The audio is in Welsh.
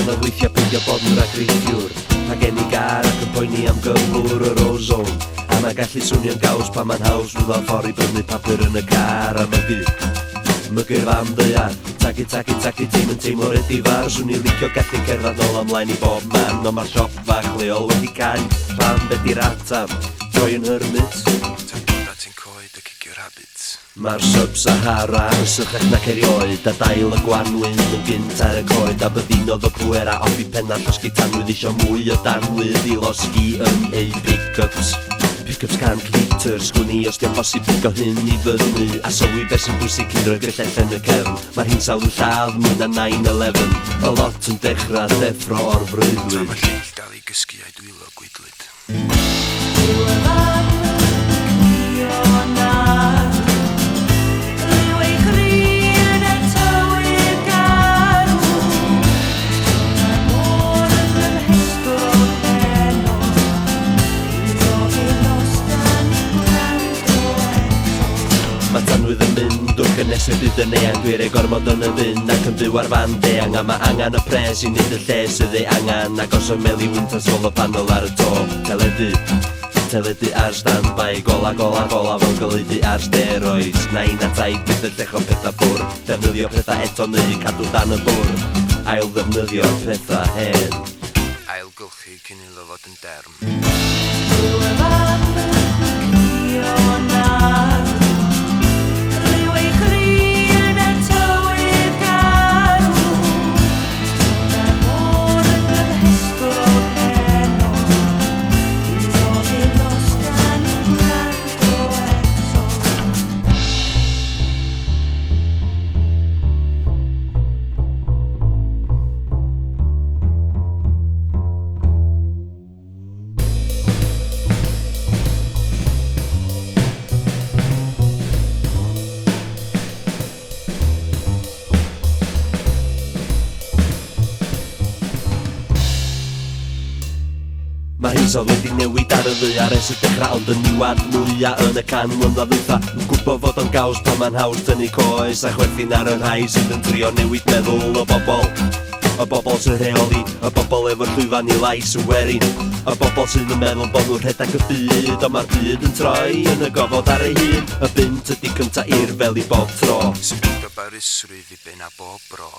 anodd weithio peidio bod yn ragreithiwr. Pa gen I gar ac yn poeni am gyflwr yr ozone. A mae gallu swnio'n gaws pan mae'n haws fydd o'r ffordd I brynu papur yn y car a mygyr fam ddaear. Tagu, teim yn teimlo redifar. Swn I licio gallu cerdded nôl ymlaen I bob man. Ond mae'r siop fach leol wedi cau. Pam be di'r atab? Troi yn hermit. Ta'n dod at ein coed a cigio'r habits. Mae'r Sub-Sahara yn sychach nac erioed. A dail y gwanwyn yn gynt ar y coed. A byddinodd o pwera off I penna llosgi tanwydd isio mwy o danwydd I losgi yn ei pick-ups. Pick-ups cant litr, sgwni os di'n bosib pigo hyn I fyny. A sylwi beth sy'n bwysig cyn roi gryllell yn y cefn. Mae'r hinsawdd yn lladd mwy na 9/11. Y lot yn dechrau deffro o'r freuddwyd. Mae'r lleill dal I gysgu a'i dwylo gwydlyd. Mae tanwydd yn mynd o'r gynesau bydd yn eang. Dwi'n ei gormod yn y fynd ac yn byw ar fan deang. A mae angen y pres I wneud y lle sydd ei angen. Ac os o'n meli wynt a solar panel ar y to. Teledu ar stand-by. Gola fel golydu ar steroids. 9 a 10 bydd y llecho pethau ffwr. Defnyddio pethau eto neu cadw dan y bwr. Ail ddefnyddio pethau hen. Ailgylchu cyn iddo fod yn derm. Mae hinsawdd wedi newid ar y ddaear ers y dechrau ond yn niwad mwyaf yn y can mlynedd dwytha. Yn gwybod fod o'n gaws pan mae'n haws dynnu coes a chwerthin ar y rhai sydd yn trio newid meddwl o bobl. Y bobl sy'n rheoli, y bobl efo'r llwyfan I lais y werin. Y bobl sy'n yn meddwl bod nhw'n rhedag y byd ond mae'r byd yn troi yn y gofod ar ei hun. Y bynt ydi cynta i'r fel I bob tro. Sy'n byd o barusrwydd I ben a bob bro.